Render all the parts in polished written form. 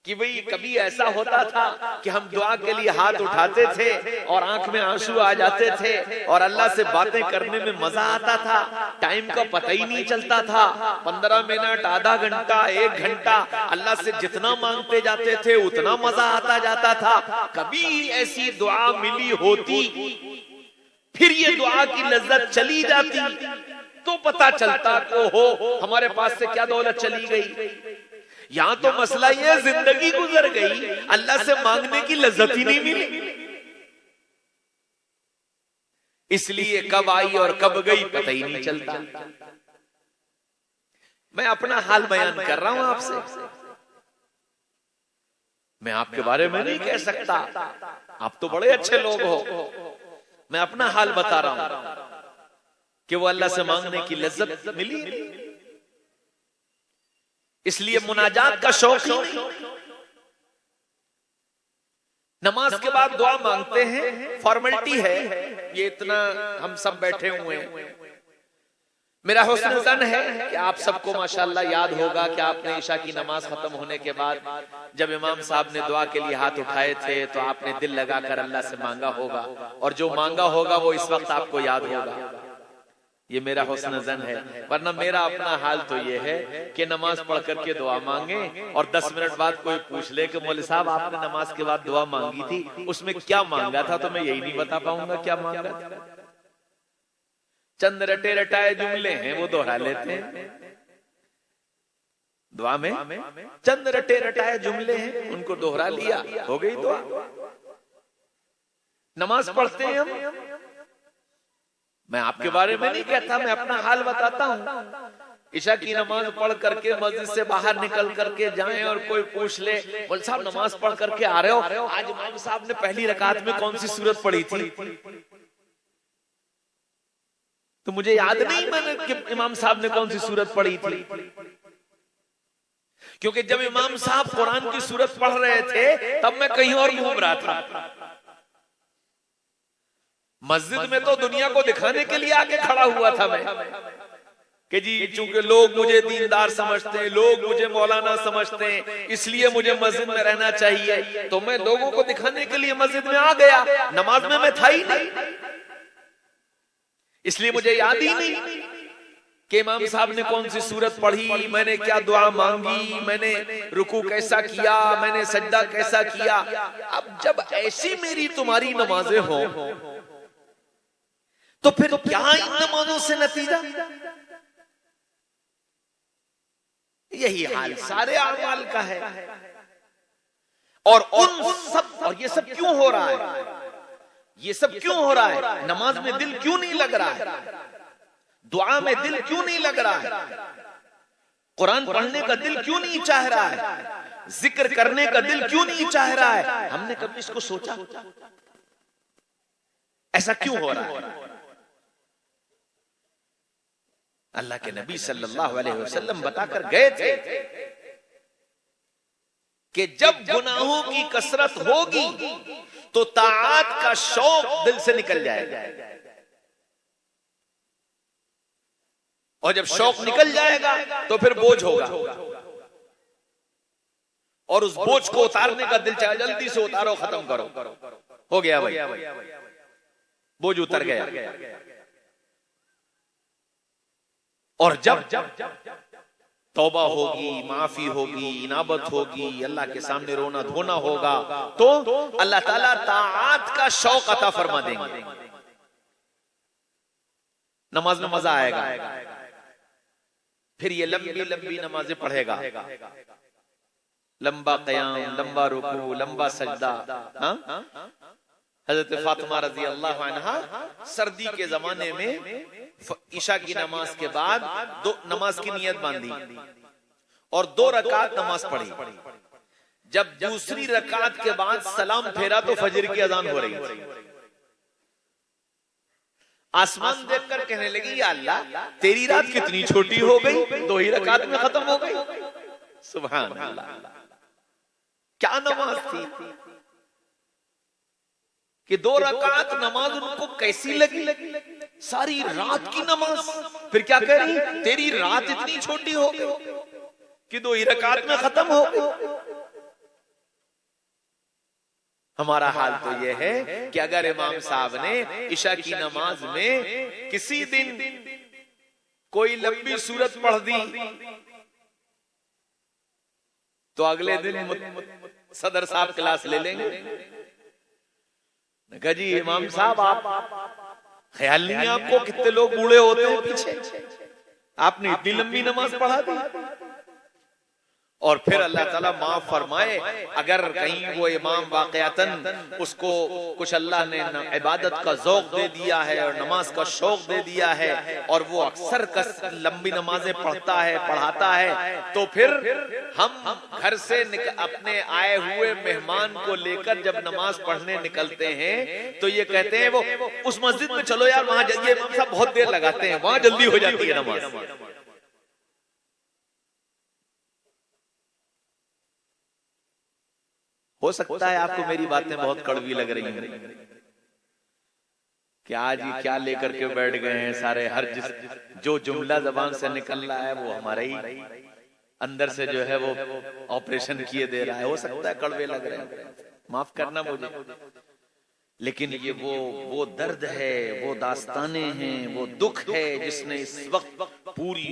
कि भाई कभी ऐसा होता था कि हम दुआ के लिए हाथ उठाते थे और आंख में आंसू आ जाते थे और अल्लाह से बातें करने में मजा आता था, टाइम का पता ही नहीं चलता था। 15 मिनट, आधा घंटा, 1 घंटा अल्लाह से जितना मांगते जाते थे उतना मजा आता जाता था। कभी ऐसी दुआ मिली होती, फिर ये दुआ की लज्जत चली जाती तो पता चलता कि हो हमारे पास से क्या दौलत चली गई। यहां तो मसला ये जिंदगी गुजर गई, अल्लाह से मांगने की लज्जत ही नहीं मिली। इसलिए कब आई और कब गई पता ही नहीं चलता। मैं अपना हाल बयान कर रहा हूं आपसे, मैं आपके बारे में नहीं कह सकता, आप तो बड़े अच्छे लोग हो। मैं अपना हाल बता रहा हूं कि वो अल्लाह से मांगने की लज्जत मिली। इसलिए मुनाजात का शौक ही नहीं। नमाज के बाद दुआ मांगते हैं, फॉर्मेलिटी है, ये इतना हम सब बैठे हुए हैं। मेरा हुस्न ज़न है कि आप सबको माशाल्लाह याद होगा कि आपने ईशा की नमाज खत्म होने के बाद जब इमाम साहब ने दुआ के लिए हाथ उठाए थे तो आपने दिल लगाकर अल्लाह से मांगा होगा, और जो मांगा होगा वो इस वक्त आपको याद होगा। ये मेरा हुस्न ज़न है। वरना मेरा अपना हाल तो ये है कि नमाज पढ़ करके दुआ मांगे और 10 मिनट बाद कोई पूछ ले कि मौलवी साहब आपने नमाज के बाद दुआ मांगी थी, उसमें क्या मांगा था, तो मैं यही नहीं बता पाऊंगा क्या मांगा था। चंद रटे रटाए जुमले हैं वो दोहरा लेते हैं दुआ में, चंद रटे रटाए जुमले हैं उनको दोहरा लिया, हो गई दुआ। नमाज पढ़ते हैं हम, मैं आपके बारे में नहीं कहता, मैं अपना हाल बताता हूँ। ईशा की नमाज पढ़ करके मस्जिद से बाहर निकल करके जाएं और कोई पूछ ले बोल साहब नमाज पढ़ करके आ रहे हो, आज इमाम साहब ने पहली रकात में कौन सी सूरत पढ़ी थी, तो मुझे याद नहीं मैंने कि इमाम साहब ने कौन सी सूरत पढ़ी थी। क्योंकि जब इमाम साहब कुरान की सूरत पढ़ रहे थे तब मैं कहीं और घूम रहा था। मस्जिद में तो दुनिया को दिखाने के लिए आके खड़ा हुआ था मैं कि जी चूंकि लोग मुझे दीनदार समझते हैं, लोग मुझे मौलाना समझते हैं, इसलिए मुझे मस्जिद में रहना चाहिए। तो मैं लोगों को दिखाने के लिए मस्जिद में आ गया, नमाज में मैं था ही नहीं, इसलिए मुझे याद ही नहीं कि इमाम साहब ने कौन सी सूरत पढ़ी, मैंने क्या दुआ मांगी, मैंने रुकू कैसा किया, मैंने सजदा कैसा किया। अब जब ऐसी मेरी तुम्हारी नमाजें हो तो फिर क्या इन नमाजों से नतीजा? यही हाल सारे अमाल का है। और उन सब, और ये सब क्यों हो रहा है, ये सब क्यों हो रहा है? नमाज में दिल क्यों नहीं लग रहा है, दुआ में दिल क्यों नहीं लग रहा है, कुरान पढ़ने का दिल क्यों नहीं चाह रहा है, जिक्र करने का दिल क्यों नहीं चाह रहा है? हमने कभी इसको सोचा? ऐसा क्यों हो रहा है? अल्लाह के नबी सल्लल्लाहु अलैहि वसल्लम बताकर गए थे कि जब गुनाहों की कसरत होगी तो ताआत का शौक दिल से निकल जाएगा, और जब शौक निकल जाएगा तो फिर बोझ होगा, और उस बोझ को उतारने का दिल चाहे जल्दी से उतारो, खत्म करो, हो गया भाई, बोझ उतर गया। और जब तौबा होगी, माफी होगी, इनाबत होगी, अल्लाह के सामने रोना धोना होगा, तो अल्लाह ताला ताआत का शौक अता फरमा देंगे, नमाज में मजा आएगा। फिर ये लंबी लंबी नमाजें पढ़ेगा, लंबा क़याम, लंबा रुकू, लंबा सजदा। हजरत फातिमा रजी अल्लाह अन्हा सर्दी के जमाने में ईशा की नमाज के बाद नमाज की नियत बांधी और 2 रकात नमाज पढ़ी। जब दूसरी रकात के बाद सलाम फेरा तो फजर की अजान हो रही थी। आसमान देखकर कहने लगी या अल्लाह तेरी रात कितनी छोटी हो गई, 2 ही रकात में खत्म हो गई। सुभान अल्लाह, क्या नमाज थी कि 2 रकात नमाज उनको कैसी लगी, सारी रात की नमाज। फिर क्या कह रही, तेरी रात इतनी छोटी हो गई कि 2 ही रकात में खत्म हो गई। हमारा हाल तो यह है कि अगर इमाम साहब ने इशा की नमाज में किसी दिन कोई लंबी सूरत पढ़ दी तो अगले दिन सदर साहब क्लास ले लेंगे। कहा जी इमाम साहब आप ख्याल नहीं आपको कितने लोग बूढ़े होते हैं पीछे, आपने इतनी लंबी नमाज पढ़ा दी। और फिर अल्लाह ताला माफ फरमाए अगर कहीं वो इमाम वाकयातन उसको कुछ अल्लाह ने इबादत का जौक दे दिया है और नमाज का शौक दे दिया है और वो अक्सर लंबी नमाजें पढ़ता है पढ़ाता है, तो फिर हम घर से अपने आए हुए मेहमान को लेकर जब नमाज पढ़ने निकलते हैं तो ये कहते हैं वो उस मस्जिद में चलो यार, वहां जाइए, इमाम साहब बहुत देर लगाते हैं, वहां जल्दी हो जाती है नमाज। हो सकता है आपको मेरी बातें बहुत कड़वी लग रही हैं कि आज ही क्या लेकर के बैठ गए हैं सारे, हर जो जुमला जबान से निकल रहा है वो हमारे ही अंदर से जो है वो ऑपरेशन किए दे रहा है। हो सकता है कड़वे लग रहे हैं, माफ करना मुझे, लेकिन ये वो दर्द है, वो दास्ताने हैं, वो दुख है जिसने इस वक्त पूरी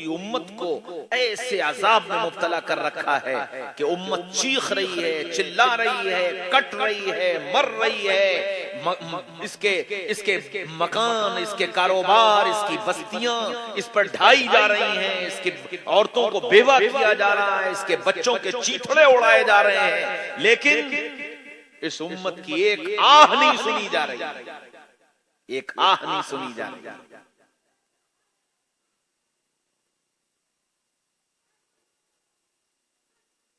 उम्मत को ऐसे अजाब में मुब्तला कर रखा है कि उम्मत चीख रही है, चिल्ला रही है, कट रही है, मर रही है। इसके मकान, इसके कारोबार, इसकी बस्तियां इस पर ढाई जा रही हैं, इसकी औरतों को बेवा किया जा रहा है, इसके बच्चों के चीथड़े उड़ाए जा रहे हैं, लेकिन इस उम्मत की एक आह नहीं सुनी जा रही, एक आह नहीं सुनी जा रही।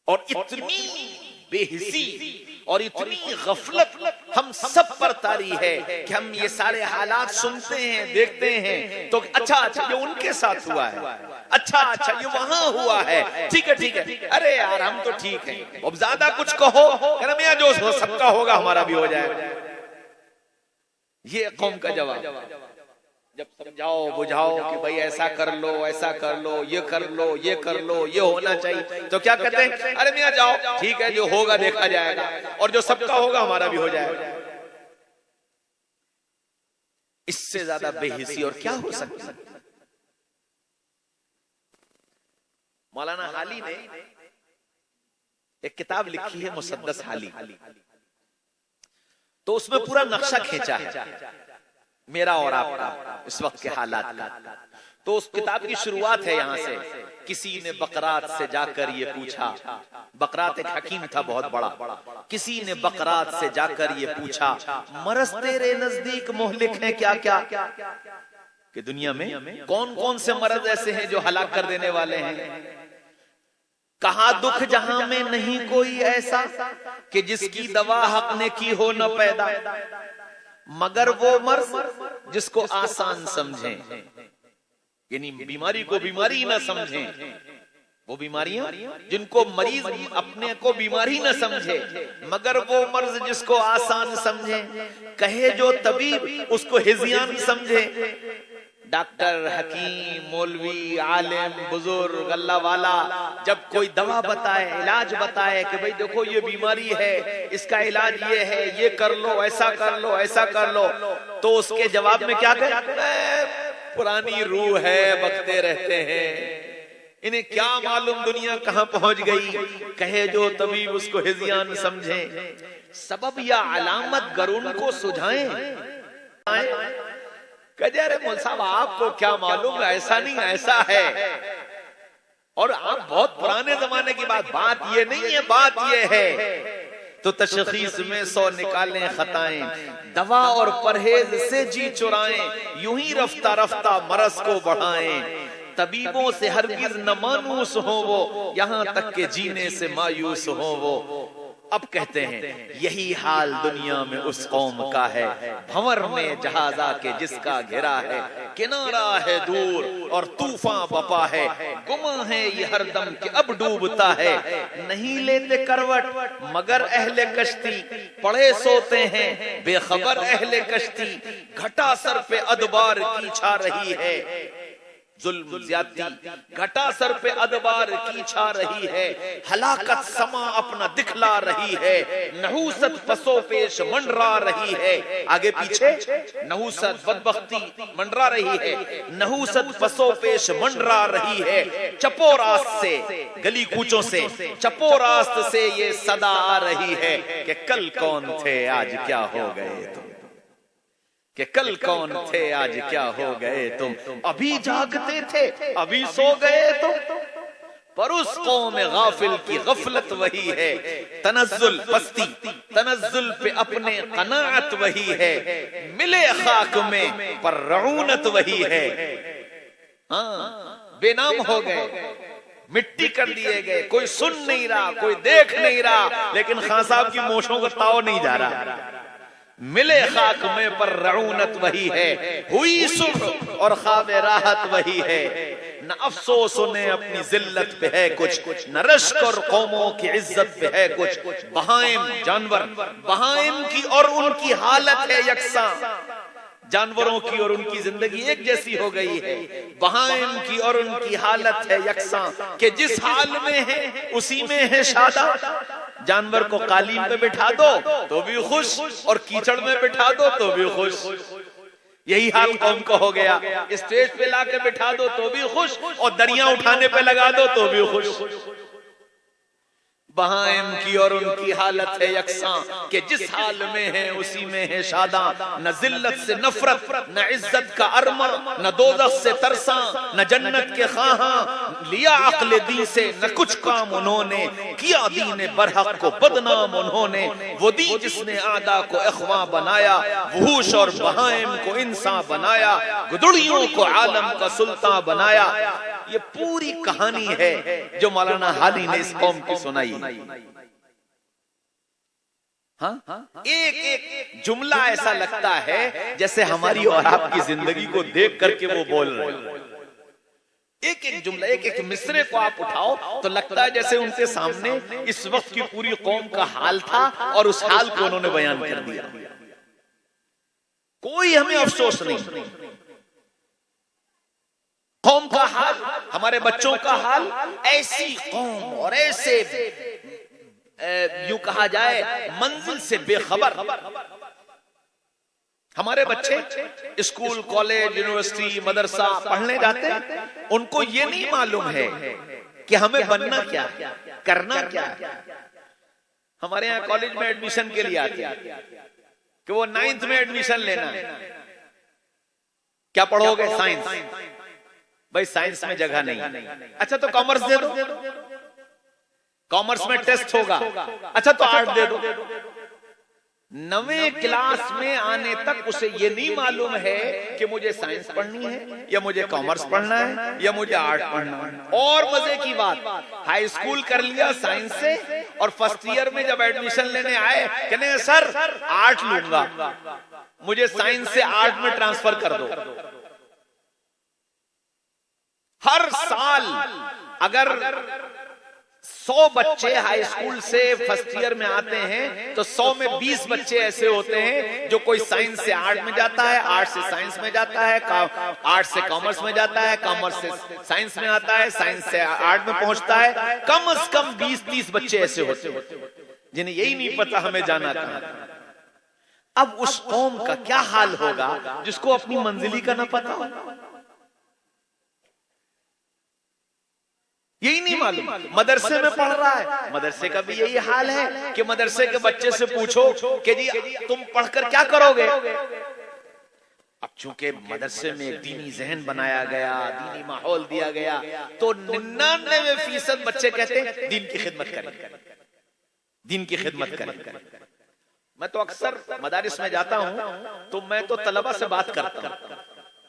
और इतनी बेहिसी और इतनी गफलत हम सब पर तारी है कि हम ये सारे हालात सुनते हैं, देखते हैं तो अच्छा ये उनके साथ हुआ है, अच्छा ये वहां हुआ है, ठीक है, अरे यार हम तो ठीक है, अब ज्यादा कुछ कहो मियां जो सबका होगा हमारा भी हो जाएगा। ये कौम का जवाब। जब समझाओ बुझाओ कि भाई ऐसा कर लो, ऐसा कर लो, ये कर लो, ये कर लो, ये होना चाहिए, तो क्या कहते हैं, अरे मियां जाओ, ठीक है, जो होगा देखा जाएगा और जो सबका होगा हमारा भी हो जाएगा। इससे ज्यादा बेहिसी और क्या हो सकता है। मौलाना हाली ने एक किताब लिखी है मुसद्दस हाली, तो उसमें पूरा नक्शा खींचा है मेरा और आपका इस वक्त के हालात का। तो उस किताब की शुरुआत है यहाँ से, किसी ने बकरात से जाकर ये पूछा, बकरात एक हकीम था बहुत बड़ा, किसी ने बकरात से जाकर ये पूछा मरज तेरे नजदीक मोहलिक है क्या क्या, कि दुनिया में कौन कौन से मरज ऐसे हैं जो हलाक कर देने वाले हैं। कहा दुख जहां में नहीं कोई ऐसा कि जिसकी दवा हक ने की हो न पैदा, मगर वो मर्ज जिसको आसान समझें, यानी बीमारी को बीमारी न समझें, वो बीमारियां जिनको मरीज अपने को बीमारी न समझे, मगर वो मर्ज जिसको आसान समझे, कहे जो तबीब उसको हिज़ियान समझे। डॉक्टर, हकीम, मौलवी, आलिम, बुजुर्ग, अल्लाह वाला जब कोई दवा बताए, इलाज बताए कि भाई देखो ये बीमारी है, इसका इलाज ये है, ये कर लो, ऐसा कर लो, ऐसा कर लो, तो उसके जवाब में क्या कहे, पुरानी रूह है, बकते रहते हैं, इन्हें क्या मालूम दुनिया कहां पहुंच गई, कहे जो तबीब उसको हिज़ियान समझे। सबब या अलामत गरुन को सुझाएं, कहते अरे मौलवी साहब आपको क्या मालूम, ऐसा नहीं ऐसा है, और आप बहुत पुराने जमाने की बात ये नहीं है, बात ये है। तो तशखीस में 100 निकालें खताएं, दवा और परहेज से जी चुराएं, यूं ही रफ्ता रफ्ता मरज को बढ़ाएं, तबीबों से हरगिज न मानूस हो वो, यहां तक के जीने से मायूस हो वो। अब कहते हैं यही हाल दुनिया में उस कौम का है, भंवर में जहाजा के जिसका घिरा है, किनारा है दूर और तूफान बपा है, गुमा है ये हरदम कि अब डूबता है, नहीं लेते करवट मगर अहले कश्ती, पड़े सोते हैं बेखबर अहले कश्ती, घटा सर पे अदबार की छा रही है। जुल्म ज्यादती घटा सर पे अदबार की छा रही है, हलाकत समा अपना दिखला रही है, नहूसत पसो पेश मंडरा रही है। आगे पीछे नहूसत बदबख्ती मंडरा रही है, नहूसत पसो पेश मंडरा रही है। चपो रास्त से गली कूचों से, चपो रास्त से ये सदा आ रही है कि कल कौन थे आज क्या हो गए तुम, कि कल कौन थे आज क्या हो गए तुम, अभी जागते थे अभी सो गए तुम। पर उस कौम गाफिल की गफलत वही है, तनज़्ज़ुल पस्ती तनज़्ज़ुल पे अपने कनाअत वही है, मिले खाक में पर रऊनत वही है। हाँ, बेनाम हो गए, मिट्टी कर दिए गए, कोई सुन नहीं रहा, कोई देख नहीं रहा, लेकिन खान साहब की मोशों का ताव नहीं जा रहा। मिले खाक में पर रऊनत वही है, हुई सुख और ख्वाब राहत वही है। न अफसोस उन्हें अपनी जिल्लत पे है कुछ, न रश्क और कौमों की इज्जत पे है कुछ। बहाइम जानवर, बहाइम की और उनकी हालत है यकसा, जानवरों की और उनकी जिंदगी एक जैसी हो गई है। बहाइम की और उनकी हालत है यकसा, कि जिस हाल में है उसी में है शादा। जानवर को कालीन पे बिठा दो तो भी खुश, और कीचड़ में बिठा दो तो भी खुश। यही हाल कौम को हो गया, स्टेज पे लाके बिठा दो तो भी खुश, और दरिया उठाने पे लगा दो तो भी खुश। बहाइम की और उनकी हालत है यकसा, कि जिस हाल में है उसी में है शादा। न जिल्लत से नफरत, न इज्जत का अरमा, न दोज़ख से तरसा, न जन्नत के ख्वाहा। लिया अक्ल दी से न कुछ काम उन्होंने, किया दीन बरहक को बदनाम उन्होंने। वो दी जिसने आदा को इख्वा बनाया, वहूश और बहाइम को इंसान बनाया, गुदड़ियों को आलम का सुल्तान बनाया। ये पूरी कहानी है जो मौलाना हाली ने इस कौम की सुनाई। हाँ? एक एक जुमला ऐसा लगता है जैसे हमारी और आपकी जिंदगी को देख करके वो बोल रहे हैं। एक एक जुमला, एक एक मिसरे को आप उठाओ तो लगता है जैसे उनके सामने इस वक्त की पूरी कौम का हाल था और उस हाल को उन्होंने बयान कर दिया। कोई हमें अफसोस नहीं। कौम का हाल, हमारे बच्चों का हाल, ऐसी कौम और ऐसे यूं कहा जाए मंजिल से बेखबर। हमारे बच्चे स्कूल, कॉलेज, यूनिवर्सिटी, मदरसा पढ़ने जाते हैं, उनको ये नहीं मालूम है कि हमें बनना क्या, करना क्या। हमारे यहाँ कॉलेज में एडमिशन के लिए आते हैं कि वो 9th में एडमिशन लेना है। क्या पढ़ोगे? साइंस। भाई साइंस में जगह नहीं। अच्छा तो कॉमर्स दे दो, कॉमर्स में टेस्ट होगा। अच्छा तो आर्ट दे दो। 9वीं क्लास में आने तक उसे ये नहीं मालूम है कि मुझे साइंस पढ़नी है या मुझे कॉमर्स पढ़ना है या मुझे आर्ट पढ़ना है। और मजे की बात, हाई स्कूल कर लिया साइंस से, और फर्स्ट ईयर में जब एडमिशन लेने आए कहने सर आर्ट लूंगा, मुझे साइंस से आर्ट में ट्रांसफर कर दो। हर साल अगर 100 बच्चे हाई स्कूल से फर्स्ट ईयर में आते हैं तो 100 में 20 बच्चे ऐसे होते हैं जो कोई साइंस से आर्ट में जाता है, आर्ट से साइंस में जाता है, आर्ट से कॉमर्स में जाता है, कॉमर्स से साइंस में आता है, साइंस से आर्ट में पहुंचता है। कम से कम 20-30 बच्चे ऐसे होते हैं जिन्हें यही नहीं पता हमें जाना कहां। अब उस कौम का क्या हाल होगा जिसको अपनी मंजिली का ना पता हो, यही नहीं मालूम। मदरसे में पढ़ रहा है, मदरसे का भी यही हाल है कि मदरसे के बच्चे से पूछो कि जी तुम पढ़कर क्या करोगे। अब चूंकि मदरसे में दीनी जहन बनाया गया, दीनी माहौल दिया गया, तो 99% बच्चे कहते हैं दीन की खिदमत करें, दीन की खिदमत करें। मैं तो अक्सर मदारिस में जाता हूं तो मैं तो तलबा से बात करता हूं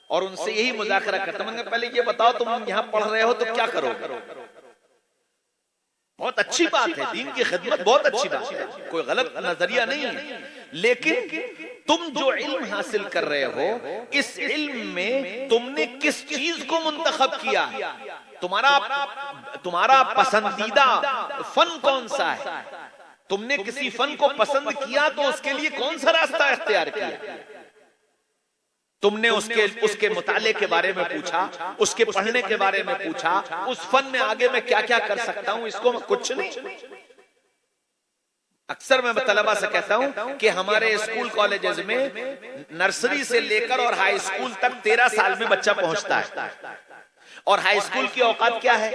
और उनसे यही मुज़ाकरा करता हूं, पहले ये बताओ तुम यहाँ पढ़ रहे हो तो क्या करोगे। बहुत अच्छी बात है, दीन की खिदमत बहुत अच्छी बात है, कोई गलत नजरिया नहीं है, लेकिन तुम जो इल्म हासिल कर रहे हो इस इल्म में तुमने किस चीज को मुंतखब किया, तुम्हारा पसंदीदा फन कौन सा है। तुमने किसी फन को पसंद किया तो उसके लिए कौन सा रास्ता इख्तियार किया। तुमने उसके मुताले के बारे में पूछा, उसके पढ़ने के बारे में पूछा, उस फन में आगे मैं क्या क्या कर सकता हूं, इसको मैं कुछ नहीं। अक्सर मैं तलबा से कहता हूं कि हमारे स्कूल कॉलेजेस में नर्सरी से लेकर और हाई स्कूल तक 13 साल में बच्चा पहुंचता है। और हाई स्कूल की औकात क्या है?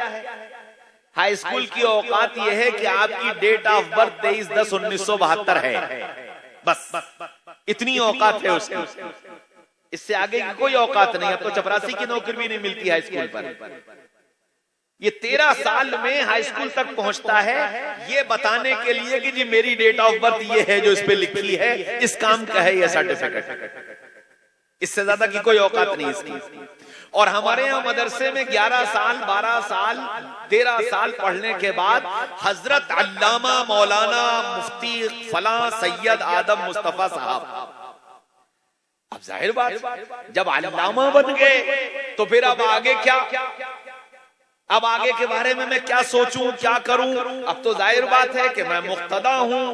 हाई स्कूल की औकात यह है कि आपकी डेट ऑफ बर्थ 23/10/1972 है, बस इतनी औकात है उसकी। इससे आगे की कोई औकात नहीं। अब तो चपरासी की नौकरी भी नहीं मिलती हाई स्कूल पर। ये 13 साल में हाई स्कूल तक पहुंचता है, ये बताने के लिए कि जी मेरी डेट ऑफ बर्थ ये है जो इस पे लिखी है, इस काम का है ये सर्टिफिकेट। इससे ज्यादा की कोई औकात नहीं इसकी। और हमारे यहाँ मदरसे में 11 साल, 12 साल, 13 साल पढ़ने के बाद हजरत अल्लामा मौलाना मुफ्ती फला सैयद आदम मुस्तफा साहब। अब जाहिर बात, जब अल्लामा बन गए तो फिर अब आगे क्या? अब आगे के बारे में मैं क्या सोचूं, क्या करूं? अब तो जाहिर बात है कि मैं मुक्तदा हूं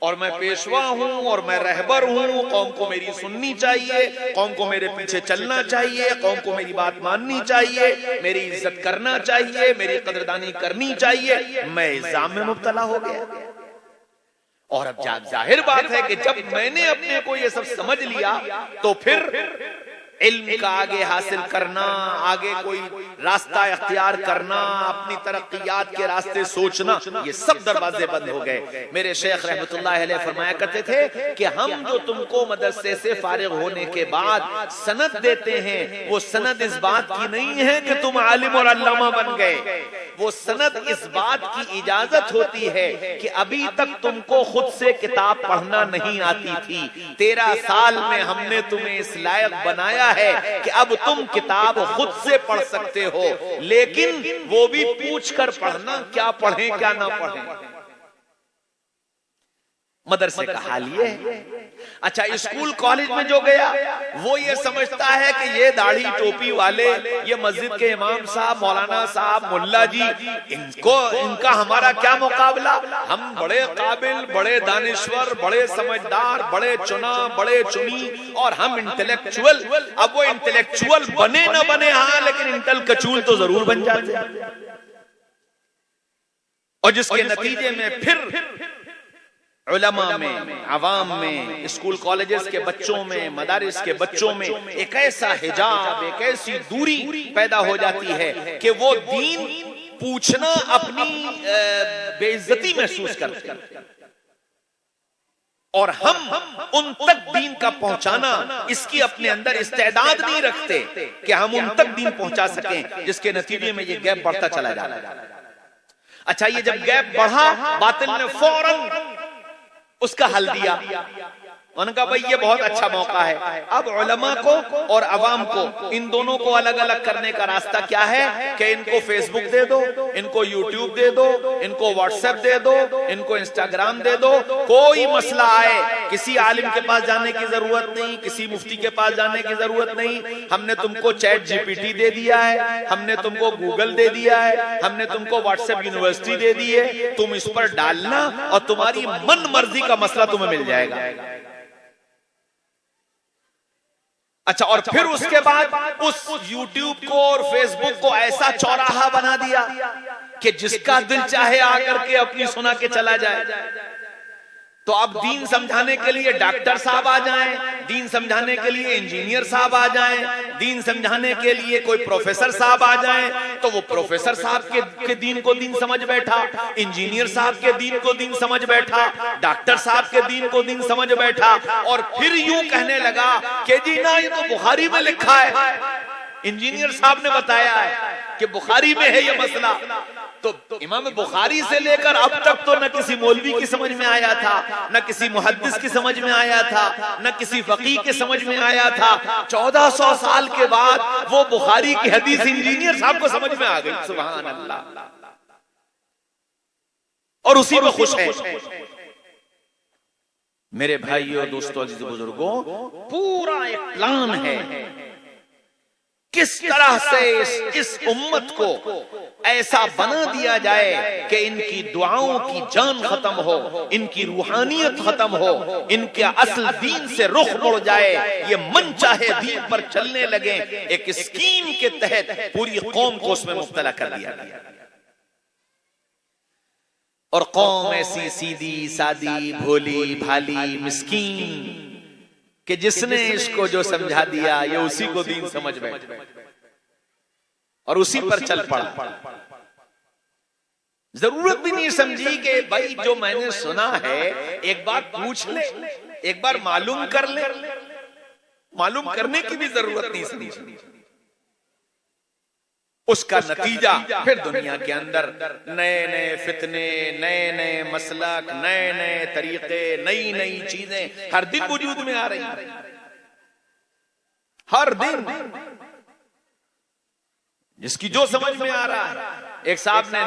और मैं पेशवा हूं और मैं रहबर हूं। कौम को मेरी सुननी चाहिए, कौम को मेरे पीछे चलना चाहिए, कौम को मेरी बात माननी चाहिए, मेरी इज्जत करना चाहिए, मेरी कदरदानी करनी चाहिए। मैं इल्जाम में मुब्तला हो गया। और अब जाहिर बात है कि जब मैंने अपने को ये सब समझ लिया तो फिर इल्म का आगे हासिल करना, आगे कोई रास्ता इख्तियार करना, अपनी तरक्कियात के रास्ते सोचना, ये सब दरवाजे बंद हो गए। मेरे शेख रहमतुल्लाह अलैह फरमाया करते थे कि हम जो तुमको मदरसे से फारिग होने के बाद सनद देते हैं, वो सनद इस बात की नहीं है कि तुम आलिम और अल्लामा बन गए। वो सनद इस बात की इजाजत होती है कि अभी तक तुमको खुद से किताब पढ़ना नहीं आती थी। 13 साल में हमने तुम्हें इस लायक बनाया है कि अब तुम किताब खुद से पढ़ सकते हो, लेकिन वो भी पूछ कर पढ़ना, क्या पढ़ें क्या ना पढ़ें। मदरसे का हाल ये है। अच्छा, स्कूल कॉलेज में जो गया वो ये समझता है कि ये दाढ़ी टोपी वाले, ये मस्जिद के इमाम साहब, मौलाना साहब, मुल्ला जी, इनका हमारा क्या मुकाबला। हम बड़े काबिल, बड़े दानिश्वर, बड़े समझदार, बड़े चुना, बड़े चुनी, और हम इंटेलेक्चुअल। अब वो इंटेलेक्चुअल बने ना बने, हाँ, लेकिन इंटेलेक्चुअल तो जरूर बन जाते हैं। और जिसके नतीजे में फिर उलमा में, अवाम में, स्कूल कॉलेजेस के बच्चों में, मदारिस के बच्चों में एक ऐसा हिजाब, एक ऐसी दूरी पैदा हो जाती है कि वो दीन पूछना अपनी बेइज्जती महसूस करते हैं। और हम उन तक दीन का पहुंचाना, इसकी अपने अंदर इस्तेदाद नहीं रखते कि हम उन तक दीन पहुंचा सकें, जिसके नतीजे में ये गैप बढ़ता चला जा रहा है। अच्छा, ये जब गैप बढ़ा, बातिल ने फौरन उसका हल दिया। उन्होंने कहा भाई ये बहुत अच्छा मौका है। अब उलमा को और अवाम को, इन दोनों को अलग अलग करने का रास्ता क्या है कि इनको फेसबुक दे दो, इनको यूट्यूब दे दो, इनको व्हाट्सएप दे दो, इनको इंस्टाग्राम दे दो। कोई मसला आए, किसी आलिम के पास जाने की जरूरत नहीं, किसी मुफ्ती के पास जाने की जरूरत नहीं। हमने तुमको चैट जीपीटी दे दिया है, हमने तुमको गूगल दे दिया है, हमने तुमको व्हाट्सएप यूनिवर्सिटी दे दी है। तुम इस पर डालना और तुम्हारी मन मर्जी का मसला तुम्हें मिल जाएगा। अच्छा, और फिर उसके बाद उस YouTube को और Facebook को ऐसा चौराहा बना दिया कि जिसका दिल चाहे आकर के अपनी सुना के चला जाए। तो अब दीन समझाने के लिए डॉक्टर साहब आ जाएं, दीन समझाने के लिए इंजीनियर साहब आ जाएं, दीन समझाने के लिए कोई प्रोफेसर साहब आ जाएं, तो वो प्रोफेसर साहब के दीन को दीन समझ बैठा, इंजीनियर साहब के दीन को दीन समझ बैठा, डॉक्टर साहब के दीन को दीन समझ बैठा। और फिर यूं कहने लगा कि जी ना, ये तो बुखारी में लिखा है, इंजीनियर साहब ने बताया है कि बुखारी में है ये मसला। तो इमाम बुखारी से लेकर अब तक तो न किसी मौलवी की समझ में आया था, न किसी मुहद्दिस की समझ में आया था, न किसी फकीह के समझ में आया था। 1400 साल के बाद वो बुखारी की हदीस इंजीनियर साहब को समझ में आ गई। सुभान अल्लाह। और उसी में खुश है। मेरे भाइयों, दोस्तों, अजीज बुजुर्गों, पूरा एक प्लान है किस तरह से इस उम्मत को ऐसा बना दिया जाए कि इनकी दुआओं की जान खत्म हो, इनकी रूहानियत खत्म हो, इनके असल दीन से रुख मुड़ जाए, ये मन चाहे दीन पर चलने लगे। एक स्कीम के तहत पूरी कौम को उसमें मुब्तला कर दिया गया और कौम ऐसी सीधी सादी भोली भाली मिस्कीन कि जिसने इसको जो समझा दिया ये उसी को दीन समझ बैठे और उसी पर चल पड़ा। जरूरत भी नहीं समझी कि भाई जो मैंने सुना है एक बार पूछ ले, एक बार मालूम कर ले। मालूम करने की भी जरूरत नहीं समझी। उसका नतीजा फिर दुनिया के अंदर नए नए फितने, नए नए मसलक, नए नए तरीके, नई नई चीजें हर दिन वजूद में आ रही हैं। हर दिन जिसकी जो समझ में आ रहा है। एक साहब ने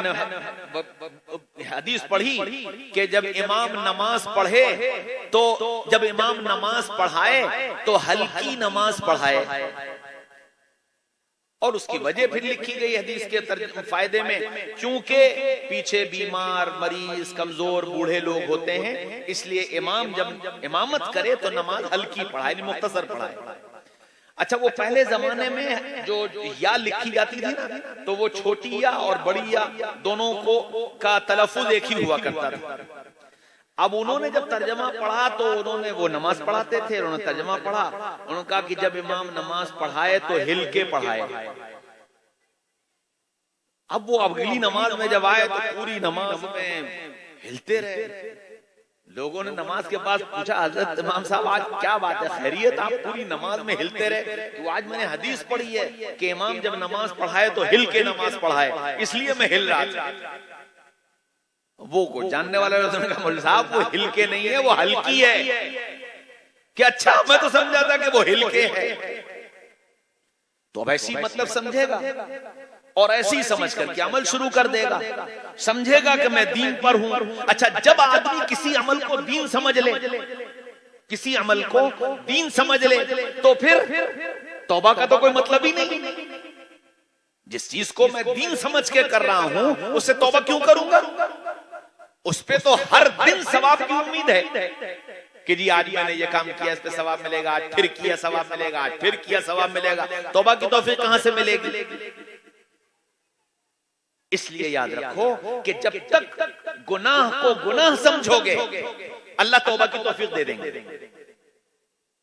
हदीस पढ़ी कि जब इमाम नमाज पढ़े तो जब इमाम नमाज पढ़ाए तो हल्की नमाज पढ़ाए और उसकी वजह फिर लिखी गई हदीस के फायदे में, क्योंकि पीछे बीमार, मरीज, कमजोर, बूढ़े लोग होते हैं, इसलिए इमाम जब इमामत करे तो नमाज हल्की पढ़ाए, मुख्तसर पढ़ाए। अच्छा, वो पहले जमाने में जो या लिखी जाती थी ना, तो वो छोटी या और बड़ी या दोनों को का तलफ्फुज एक ही हुआ करता था। अब उन्होंने जब तर्जमा पढ़ा तो उन्होंने, वो नमाज पढ़ाते थे, उन्होंने तर्जमा पढ़ा, उन्होंने कहा कि जब इमाम नमाज पढ़ाए तो हिल के पढ़ाए। अब वो अगली नमाज में जब आए तो पूरी नमाज में हिलते रहे। लोगों ने नमाज के बाद पूछा, हजरत इमाम साहब आज क्या बात है, खैरियत, आप पूरी नमाज में हिलते रहे? तो आज मैंने हदीस पढ़ी है कि इमाम जब नमाज पढ़ाए तो हिल के नमाज पढ़ाए, इसलिए मैं हिल रहा था। वो को जानने वाले मौलवी साहब वो हिल के नहीं है, वो हल्की है। कि अच्छा, मैं तो समझा था कि वो हिल के है। तो अब ऐसी मतलब समझेगा और ऐसे ही समझ करके अमल शुरू कर देगा, समझेगा कि मैं दीन पर हूं। अच्छा, जब आदमी किसी अमल को दीन समझ ले, किसी अमल को दीन समझ ले, तो फिर तौबा का तो कोई मतलब ही नहीं। जिस चीज को मैं दीन समझ के कर रहा हूं उससे तौबा क्यों करूंगा? उस पे तो हर दिन सवाब की उम्मीद है कि जी आज मैंने ये काम किया, इस पे सवाब मिलेगा, आज फिर किया सवाब मिलेगा, आज फिर किया सवाब मिलेगा। तौबा की तौफीक कहां से मिलेगी? इसलिए याद रखो कि जब तक गुनाह को गुनाह समझोगे अल्लाह तौबा की तौफीक दे देंगे।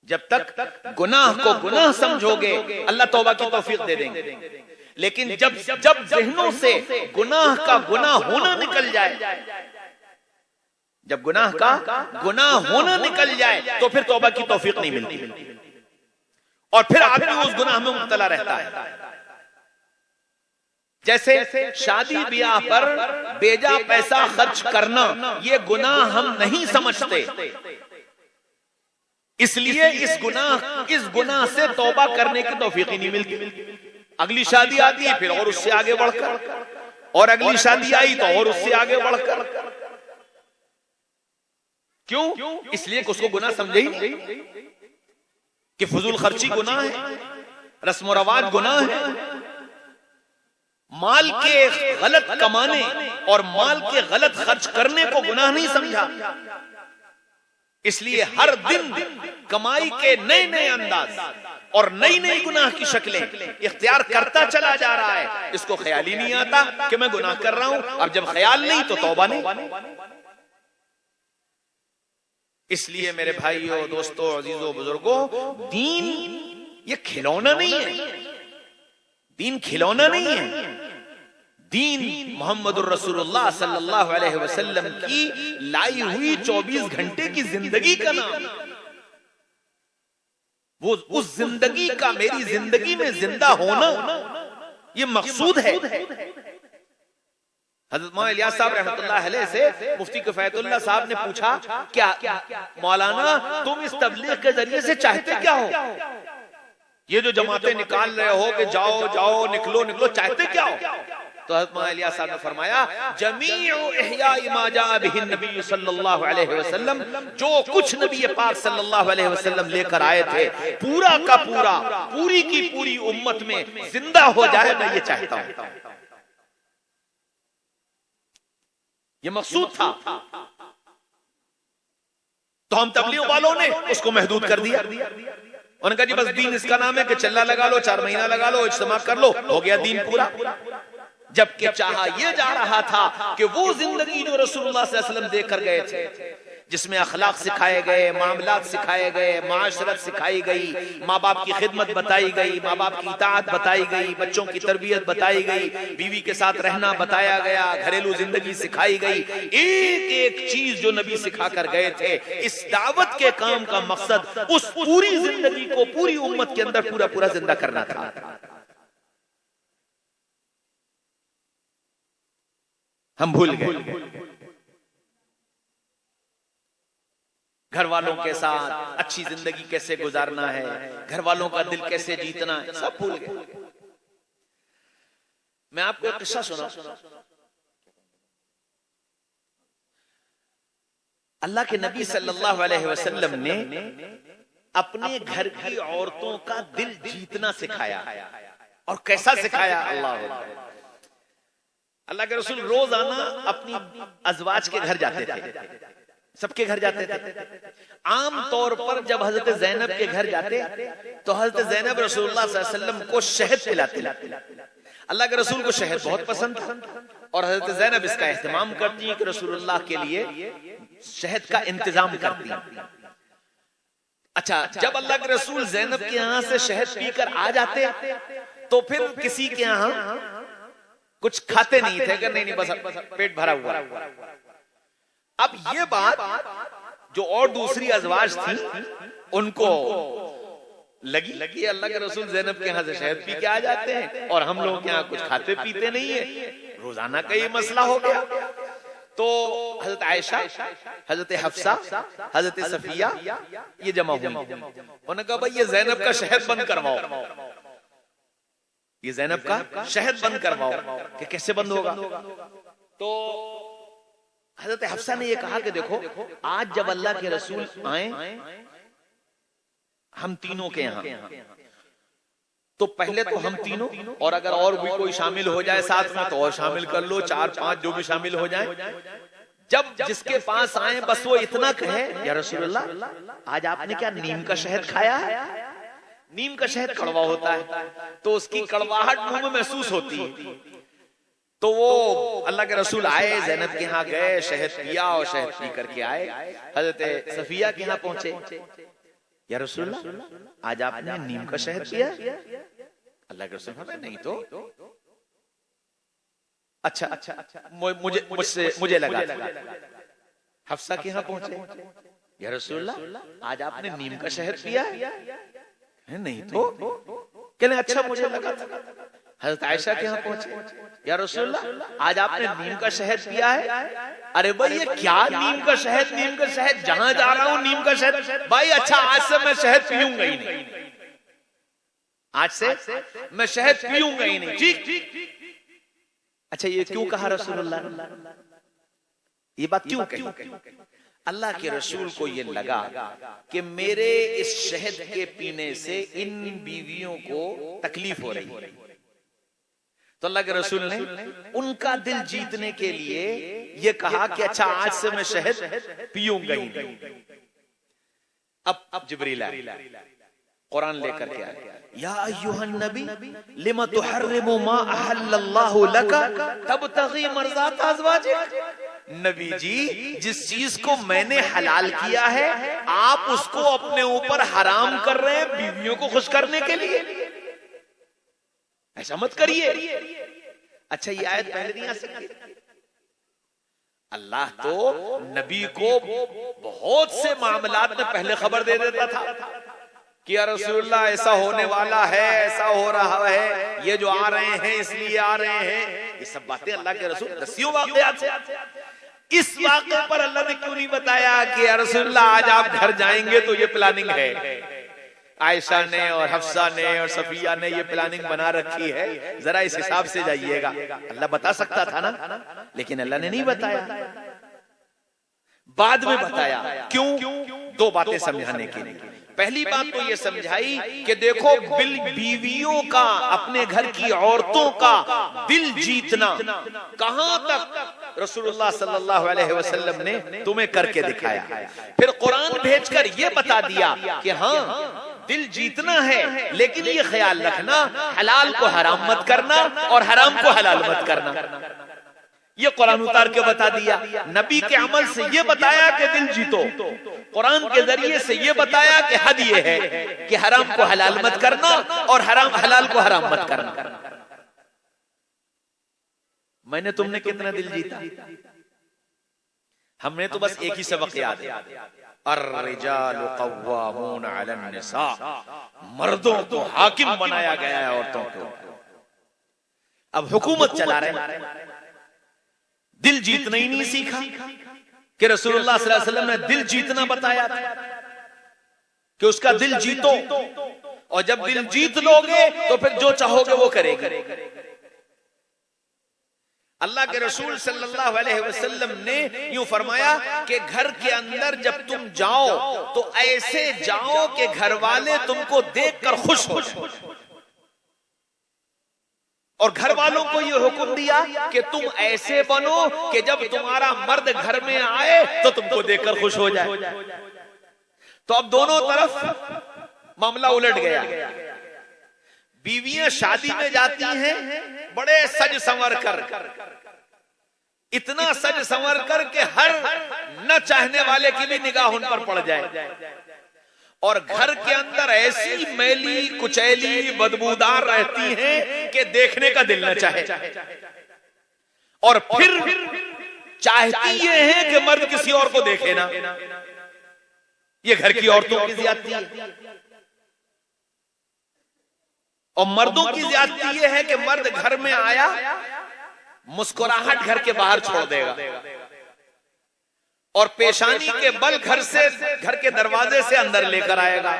जब तक गुनाह को गुनाह समझोगे अल्लाह तौबा की तौफीक दे देंगे। लेकिन जब ज़हनों से गुनाह का गुनाह होना निकल जाए, जब गुनाह का गुनाह होना निकल जाए तो फिर तौबा की तौफीक नहीं मिलती और फिर आदमी उस गुनाह में मुब्तला रहता है। जैसे शादी ब्याह पर बेजा पैसा खर्च करना, ये गुनाह हम नहीं समझते, इसलिए इस गुनाह से तौबा करने की तौफीक ही नहीं मिलती। अगली शादी आती है फिर और उससे आगे बढ़कर, और अगली शादी आई तो और उससे आगे बढ़कर। क्यों? इसलिए कि उसको गुनाह समझे ही नहीं कि फजूल खर्ची गुनाह है, रस्म रवाज गुनाह है, माल के गलत कमाने और माल के गलत खर्च करने को गुनाह नहीं समझा। इसलिए हर दिन कमाई के नए नए अंदाज और नई नई गुनाह की शक्लें इख्तियार करता चला जा रहा है। इसको ख्याल ही नहीं आता कि मैं गुनाह कर रहा हूं। अब जब ख्याल नहीं तो तौबा नहीं। इसलिए मेरे भाइयों, दोस्तों, अजीजों, बुजुर्गों, दीन ये खिलौना नहीं है। दीन खिलौना नहीं है। दीन मोहम्मदुर रसूलुल्लाह सल्लल्लाहु अलैहि वसल्लम की लाई हुई 24 घंटे की जिंदगी का नाम। वो उस जिंदगी का मेरी जिंदगी में जिंदा होना ये मकसूद है। हज़रत मौलाना इलियास साहब रहमतुल्लाह अलैह से मुफ्ती किफायतुल्लाह साहब ने पूछा, क्या मौलाना तुम इस तबलीग के जरिए से चाहते क्या हो? ये जो जमातें निकाल रहे हो कि जाओ जाओ, निकलो निकलो, चाहते क्या हो? तो हज़रत मौलाना इलियास साहब ने फरमाया जमीउ इहया मा जाअ बिही नबी सल्लल्लाहु अलैहि वसल्लम, जो कुछ नबी पाक सल्लल्लाहु अलैहि वसल्लम लेकर आए थे पूरा का पूरा, पूरी की पूरी उम्मत में जिंदा हो जाए, मैं ये चाहता हूं। ये मकसूद था। तो हम तबलीग वालों ने उसको महदूद कर दिया। उन्होंने कहा जी बस दीन इसका नाम है कि चल्ला लगा लो, 4 महीना लगा लो, इज्तिमा कर लो, हो गया दीन पूरा। जबकि चाहा यह जा रहा था कि वो जिंदगी जो रसूलुल्लाह सल्लल्लाहु अलैहि वसल्लम देकर गए थे, जिसमें अखलाक सिखाए गए, मामलात सिखाए गए, माशरत सिखाई गई, माँ बाप की खिदमत बताई गई, माँ बाप की इताअत बताई गई, बच्चों की तरबियत बताई गई, बीवी के साथ रहना बताया गया, घरेलू जिंदगी सिखाई गई। एक एक चीज जो नबी सिखा कर गए थे, इस दावत के काम का मकसद उस पूरी जिंदगी को पूरी उम्मत के अंदर पूरा पूरा जिंदा करना था। हम भूल गए। घर वालों के साथ अच्छी जिंदगी कैसे गुजारना है, घर वालों का दिल कैसे जीतना है, सब भूल गए। मैं आपको एक किस्सा सुना। अल्लाह के नबी सल्लल्लाहु अलैहि वसल्लम ने अपने घर की औरतों का दिल जीतना सिखाया। और कैसा सिखाया? अल्लाह के रसूल रोजाना अपनी अज़वाज के घर जाते थे, सबके घर जाते थे। आम तौर पर जब हजरत ज़ैनब के घर जाते तो हजरत ज़ैनब रसूलुल्लाह सल्लल्लाहु अलैहि वसल्लम को शहद पिलाते। अल्लाह के रसूल को शहद बहुत पसंद था और हजरत ज़ैनब इसका एहतमाम करती है कि रसूलुल्लाह के लिए शहद का इंतजाम करती हैं। अच्छा, जब अल्लाह के रसूल ज़ैनब के यहाँ से शहद पीकर आ जाते तो फिर किसी के यहाँ कुछ खाते नहीं थे, कि नहीं बस पेट भरा हुआ। अब ये बात जो और दूसरी अज़वाज थी उनको लगी अल्लाह के रसूल ज़ैनब के यहाँ से शहद पी के आ जाते हैं और हम लोग के यहाँ कुछ खाते पीते नहीं है, रोजाना का ये मसला हो गया। तो हजरत आयशा, हजरत हफ्सा, हजरत सफिया ये जमा हुई। उन्होंने कहा भाई ये ज़ैनब का शहद बंद करवाओ, ये ज़ैनब का शहद बंद करवाओ। कि कैसे बंद होगा? तो हजरत हफ्सा ने ये कहा कि देखो आज जब अल्लाह के रसूल आए हम तीनों के यहाँ, तो पहले तो हम तीनों, और अगर और भी कोई शामिल हो जाए साथ में तो और शामिल कर लो, 4-5 जो भी शामिल हो जाए। जब जिसके पास आए बस वो इतना कहे या रसूलल्लाह आज आपने क्या नीम का शहद खाया है? नीम का शहद कड़वा होता है तो उसकी कड़वाहट मुंह में महसूस होती है। तो वो अल्लाह के रसूल आए, ज़ैनब के यहाँ गए, शहद पिया और शहद पी करके आए। हजरत सफिया के यहाँ पहुंचे, या रसूलल्लाह आज आपने नीम का शहद पिया? अल्लाह के रसूल फरमाए नहीं तो। अच्छा मुझे लगा। हफ्सा के यहाँ पहुंचे, या रसूलल्लाह आज आपने नीम का शहद पिया? नहीं तो। कहने अच्छा मुझे लगा था। हजरत आयशा के यहाँ पहुंचे, या रसूलल्लाह आज आपने नीम का शहद पिया है? अरे भाई ये क्या नीम का शहद, नीम का शहद, जहां जा रहा हूं नीम का शहद। भाई अच्छा आज से मैं शहद पीऊंगा ही नहीं, आज से मैं शहद पीऊंगा ही नहीं। ठीक। अच्छा ये क्यों कहा रसूलल्लाह? ये बात क्यों कही? अल्लाह के रसूल को ये लगा कि मेरे इस शहद के पीने से इन बीवियों को तकलीफ हो रही है। तो अल्लाह के रसूल ने उनका दिल जीतने के लिए ये कहा कि अच्छा आज से मैं शहद पीऊंगा ही नहीं। अब जिब्रील कुरान लेकर के आया, या अय्युहन नबी लिमा तुहर्रिमु मा अहल्लल्लाहु लका तबतगी मर्ज़ात अज़वाजिक। नबी जी जिस चीज को मैंने हलाल किया है आप उसको अपने ऊपर हराम कर रहे हैं बीवियों को खुश करने के लिए। ऐसा मत करिए। अच्छा ये आयत पहले नहीं आ सकती? अल्लाह तो नबी को बहुत से मामलात में पहले खबर दे देता था कि या रसूलल्लाह ऐसा होने वाला है, ऐसा हो रहा है, ये जो आ रहे हैं इसलिए आ रहे हैं। ये सब बातें अल्लाह के रसूल दसियों वाक़यात से। इस वाक़े पर अल्लाह ने क्यों नहीं बताया कि या रसूलल्लाह आज आप घर जाएंगे तो ये प्लानिंग है, आयशा ने और हफ्सा ने और सफिया ने ये प्लानिंग बना रखी है, जरा इस हिसाब से जाइएगा। अल्लाह बता सकता था ना, लेकिन अल्लाह ने नहीं बताया, बाद में बताया। क्यों? दो बातें समझाने के लिए। पहली बात तो ये समझाई कि देखो बीवियों का, अपने घर की औरतों का दिल जीतना कहां तक रसूलुल्लाह सल्लल्लाहु अलैहि वसल्लम ने तुम्हें करके दिखाया। फिर कुरान भेजकर ये बता दिया कि हाँ दिल जीतना है, लेकिन ये ख्याल रखना हलाल को हराम मत करना और हराम को हलाल मत करना। ये कुरान उतार के बता दिया। नबी के अमल से ये बताया कि दिल जीतो, कुरान के जरिए से ये बताया कि हद ये है कि हराम को हलाल मत करना और हलाल को हराम मत करना। मैंने तुमने कितना दिल जीता? हमने तो बस एक ही सबक याद है, अर्रिजालु कव्वामून अलन निसा, मर्दों को हाकिम बनाया गया है औरतों को। अब हुकूमत चला रहे, दिल जीतना ही नहीं सीखा कि रसूलुल्लाह सल्लल्लाहु अलैहि वसल्लम ने दिल जीतना बताया था कि उसका दिल जीतो, और जब दिल जीत लोगे तो फिर जो चाहोगे वो करेंगे। अल्लाह के रसूल सल्लल्लाहु अलैहि वसल्लम ने यूं फरमाया कि घर के अंदर जब तुम जाओ तो ऐसे जाओ कि घर वाले तुमको देखकर खुश हो जाए, और घर वालों को यह हुक्म दिया कि तुम ऐसे बनो कि जब तुम्हारा मर्द घर में आए तो तुमको देखकर खुश हो जाए। तो अब दोनों तरफ मामला उलट गया। बीवियां शादी में जाती हैं बड़े सज संवर कर, इतना सज संवर कर के हर न चाहने वाले की भी निगाह उन पर पड़ जाए, और घर के अंदर ऐसी मैली कुचैली बदबूदार रहती हैं कि देखने का दिल न चाहे, और फिर चाहती ये है कि मर्द किसी और को देखे ना। ये घर की औरतों की ज्यादती है। और मर्दों की ज्यादती ये है कि मर्द घर में आया, मुस्कुराहट घर के बाहर छोड़ देगा, और पेशानी के बल घर के दरवाजे से अंदर लेकर आएगा।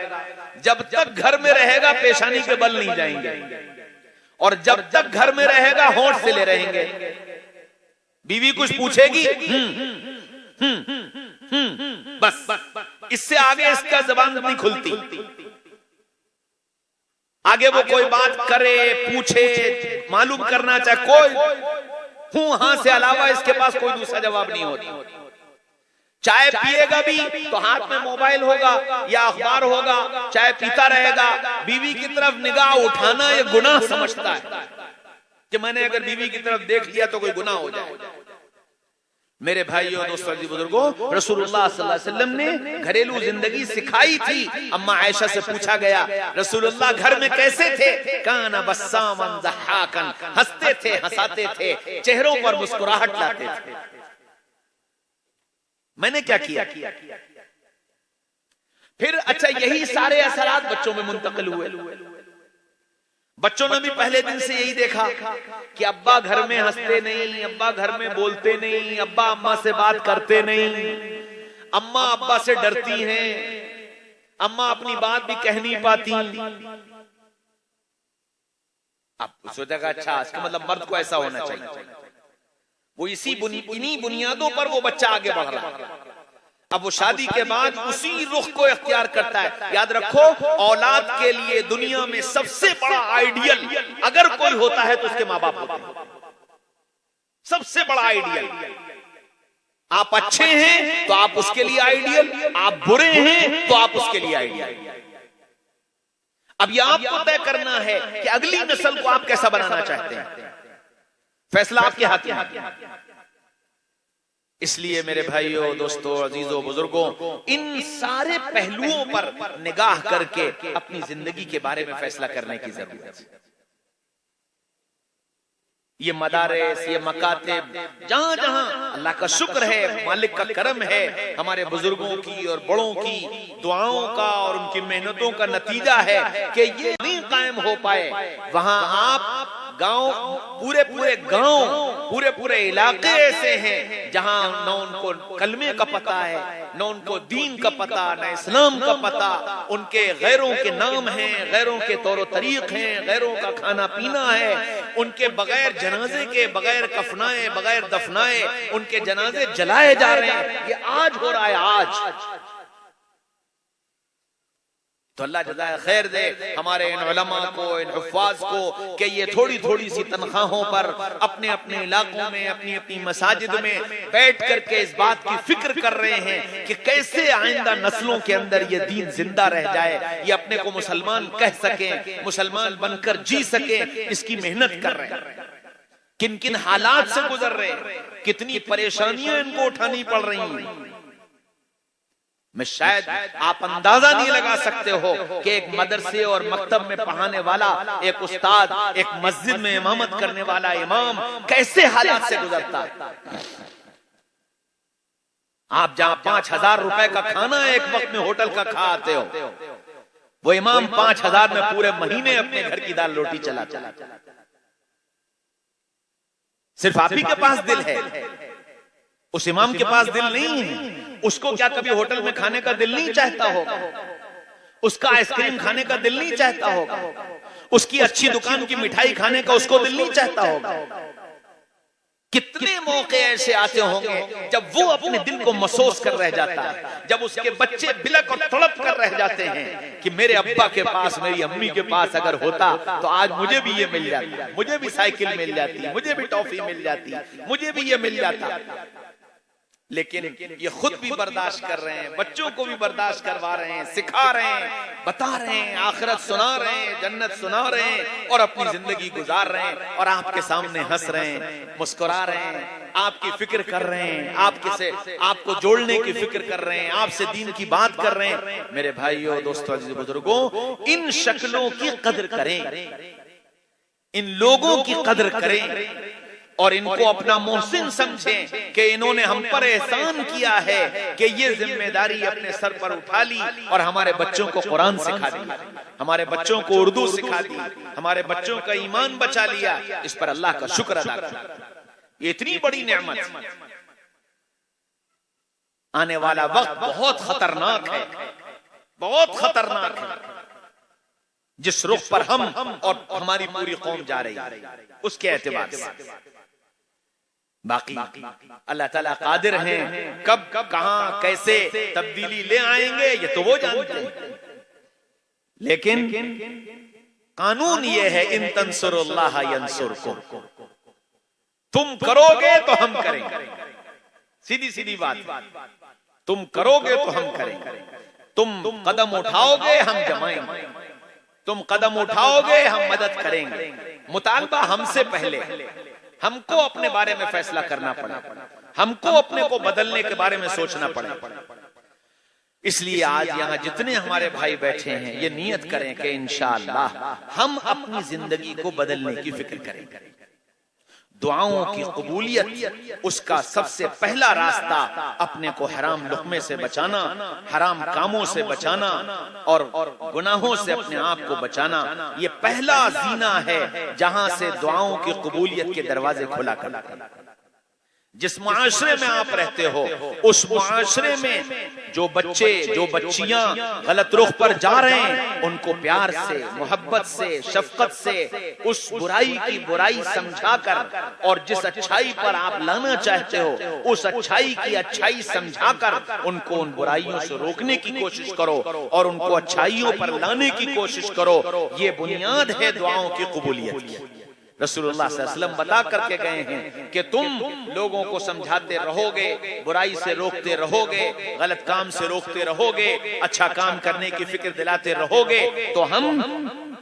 जब तक घर में रहेगा पेशानी के बल नहीं जाएंगे, और जब तक घर में रहेगा होंठ से ले रहेंगे। बीवी कुछ पूछेगी बस, इससे आगे इसका जबान नहीं खुलती। आगे वो कोई बात करे, पूछे, मालूम करना चाहे, कोई हूं हां से अलावा इसके पास कोई दूसरा जवाब नहीं होता। चाय पिएगा भी तो हाथ में मोबाइल होगा या अखबार होगा, चाय पीता रहेगा। बीवी की तरफ निगाह उठाना ये गुनाह समझता है कि मैंने अगर बीवी की तरफ देख लिया तो कोई गुनाह हो जाए। मेरे भाइयों, दोस्तों, बुजुर्गों, रसूलुल्लाह सल्लल्लाहु अलैहि वसल्लम ने घरेलू जिंदगी सिखाई थी। अम्मा आयशा से पूछा गया, रसूलुल्लाह घर में कैसे थे? काना बस्सामन ज़हाकन, हंसते थे, हंसाते थे, चेहरों पर मुस्कुराहट लाते थे। मैंने क्या किया? फिर अच्छा, यही सारे असरात बच्चों में मुंतकिल हुए। बच्चों ने भी पहले दिन से यही देखा कि अब्बा घर में हंसते नहीं, अब्बा घर में बोलते नहीं, अब्बा अम्मा से बात करते नहीं, अम्मा अब्बा से डरती हैं, अम्मा अपनी बात भी कह नहीं पाती। अब सोचेगा अच्छा, इसका मतलब मर्द को ऐसा होना चाहिए। वो इन्हीं बुनियादों पर वो बच्चा आगे बढ़ रहा है। अब वो शादी के बाद उसी रुख को इख्तियार करता है। याद रखो, औलाद के लिए दुनिया में सबसे बड़ा आइडियल अगर कोई होता है तो उसके माँ बाप होते हैं। सबसे बड़ा आइडियल। आप अच्छे हैं तो आप उसके लिए आइडियल, आप बुरे हैं तो आप उसके लिए आइडियल। अब ये आपको तय करना है कि अगली नस्ल को आप कैसा बनाना चाहते हैं। फैसला आपके हाथ में। इसलिए मेरे भाइयों, दोस्तों, अजीजों, बुजुर्गों, इन सारे पहलुओं पर निगाह करके अपनी जिंदगी के बारे में फैसला करने की जरूरत है। ये मदारिस, ये मकातिब, जहां जहां अल्लाह का शुक्र है, मालिक का करम है, हमारे बुजुर्गों की और बड़ों की दुआओं का और उनकी मेहनतों का नतीजा है कि ये नहीं कायम हो पाए, वहां आप गांव, पूरे पूरे गांव, पूरे पूरे इलाके ऐसे हैं जहां न उनको कलमे का पता है, न उनको दीन का पता, न इस्लाम का पता। उनके गैरों के नाम हैं, गैरों के तौर तरीक हैं, गैरों का खाना पीना है। उनके बगैर जनाजे के, बगैर कफनाए, बगैर दफनाए उनके जनाजे जलाए जा रहे हैं। ये आज हो रहा है, आज। तो अल्लाह जज़ाए खैर दे हमारे इन उलमा को, इन हुफ़्फ़ाज़ को कि ये थोड़ी थोड़ी सी तनख्वाहों पर अपने अपने इलाकों में, अपनी अपनी मसाजिद में बैठ करके इस बात की फिक्र कर रहे हैं कि कैसे आइंदा नस्लों के अंदर ये दीन जिंदा रह जाए, ये अपने को मुसलमान कह सके, मुसलमान बनकर जी सके। इसकी मेहनत कर रहे हैं, किन किन हालात से गुजर रहे हैं, कितनी परेशानियां इनको उठानी पड़ रही हैं। मैं शायद आप अंदाजा नहीं लगा सकते हो कि एक मदरसे और मकतब में पढ़ाने वाला एक उस्ताद, एक मस्जिद में इमामत करने वाला इमाम कैसे हालात से गुजरता है। आप जहां 5,000 रुपए का खाना एक वक्त में होटल का खा आते हो, वो इमाम 5,000 में पूरे महीने अपने घर की दाल रोटी चलाता। सिर्फ आप ही के पास दिल है, उस इमाम के पास दिल नहीं है। उसको क्या कभी होटल में खाने का दिल नहीं चाहता होगा? उसका आइसक्रीम खाने का दिल नहीं चाहता होगा? उसकी अच्छी दुकान की मिठाई खाने का उसको दिल नहीं चाहता होगा? कितने मौके ऐसे आते होंगे जब वो अपने दिल को महसूस कर रह जाता है, जब उसके बच्चे बिलक और तड़प कर रह जाते हैं कि मेरे अब्बा के पास, मेरी अम्मी के पास अगर होता तो आज मुझे भी ये मिल जाता, मुझे भी साइकिल मिल जाती, मुझे भी टॉफी मिल जाती, मुझे भी ये मिल जाता। लेकिन ये खुद भी बर्दाश्त कर रहे हैं, बच्चों को भी बर्दाश्त करवा रहे हैं, सिखा रहे हैं, बता रहे हैं, आखिरत सुना रहे हैं, जन्नत सुना रहे हैं और अपनी जिंदगी गुजार रहे हैं और आपके सामने हंस रहे हैं, मुस्कुरा रहे हैं, आपकी फिक्र कर रहे हैं, आपको जोड़ने की फिक्र कर रहे हैं, आपसे दीन की बात कर रहे हैं। मेरे भाइयों, दोस्तों, अजीज बुजुर्गों, इन शक्लों की कदर करें, इन लोगों की कदर करें और इनको अपना मोहसिन समझें कि इन्होंने हम पर एहसान किया है कि ये जिम्मेदारी अपने सर पर उठा ली और हमारे बच्चों को कुरान सिखा दी, हमारे बच्चों को उर्दू सिखा दी, हमारे बच्चों का ईमान बचा लिया। इस पर अल्लाह का शुक्र अदा करें। ये इतनी बड़ी नेमत। आने वाला वक्त बहुत खतरनाक है, बहुत खतरनाक है। जिस रुख पर हम और हमारी पूरी कौम जा रही है उसके एतबार से, बाकी अल्लाह ताला कादिर हैं, कब कहां कैसे तब्दीली ले आएंगे ये तो वो जानते हैं। लेकिन कानून ये है, इन तंसुरुल्लाह यंसुरकुम, तुम करोगे तो हम करेंगे। सीधी सीधी बात, तुम करोगे तो हम करेंगे। तुम कदम उठाओगे हम जमाएंगे, तुम कदम उठाओगे हम मदद करेंगे। मुतालबा हमसे पहले, हमको अपने बारे में फैसला करना पड़े, हमको अपने को बदलने के बारे में सोचना पड़े। इसलिए आज यहाँ जितने हमारे भाई बैठे हैं ये नियत करें कि इंशाअल्लाह हम अपनी जिंदगी को बदलने की फिक्र करें। दुआओं की कबूलियत, उसका सबसे पहला रास्ता अपने को हराम लुक़मे से बचाना, हराम कामों से बचाना और गुनाहों से अपने आप को बचाना। ये पहला जीना है जहां से दुआओं की कबूलियत के दरवाजे खुला करते हैं। जिस मुआशरे में आप रहते हो उस मुआशरे में जो बच्चे, जो बच्चियां गलत रुख पर जा रहे हैं उनको प्यार से, मोहब्बत से, शफकत से उस बुराई की बुराई समझाकर और जिस अच्छाई पर आप लाना चाहते हो उस अच्छाई की अच्छाई समझाकर उनको उन बुराइयों से रोकने की कोशिश करो और उनको अच्छाइयों पर लाने की कोशिश करो। ये बुनियाद है दुआओं की कबूलियत की। रसूलुल्लाह सल्लल्लाहु अलैहि वसल्लम बता करके गए हैं कि तुम लोगों को समझाते रहोगे, बुराई से रोकते रहोगे, गलत काम से रोकते रहोगे, अच्छा काम करने की फिक्र दिलाते रहोगे तो हम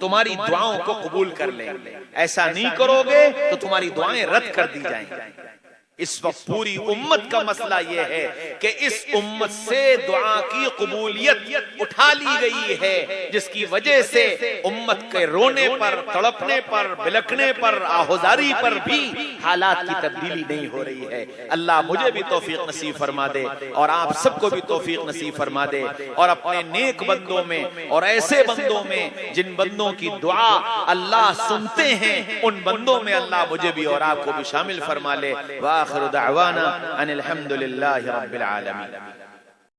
तुम्हारी दुआओं को कबूल कर लेंगे। ऐसा नहीं करोगे तो तुम्हारी दुआएं रद्द कर दी जाएंगी। इस वक्त पूरी उम्मत का मसला यह है कि इस उम्मत से दुआ की कबूलियत उठा ली गई है, जिसकी वजह से उम्मत के रोने पर, तड़पने पर, बिलखने पर, आहोजारी पर भी हालात की तब्दीली नहीं हो रही है। अल्लाह मुझे भी तौफीक नसीब फरमा दे और आप सबको भी तौफीक नसीब फरमा दे, और अपने नेक बंदों में और ऐसे बंदों में जिन बंदों की दुआ अल्लाह सुनते हैं, उन बंदों में अल्लाह मुझे भी और आपको भी शामिल फरमा ले। आखिर दावाना अनिल हम्दुलिल्लाहि रब्बिल आलमीन।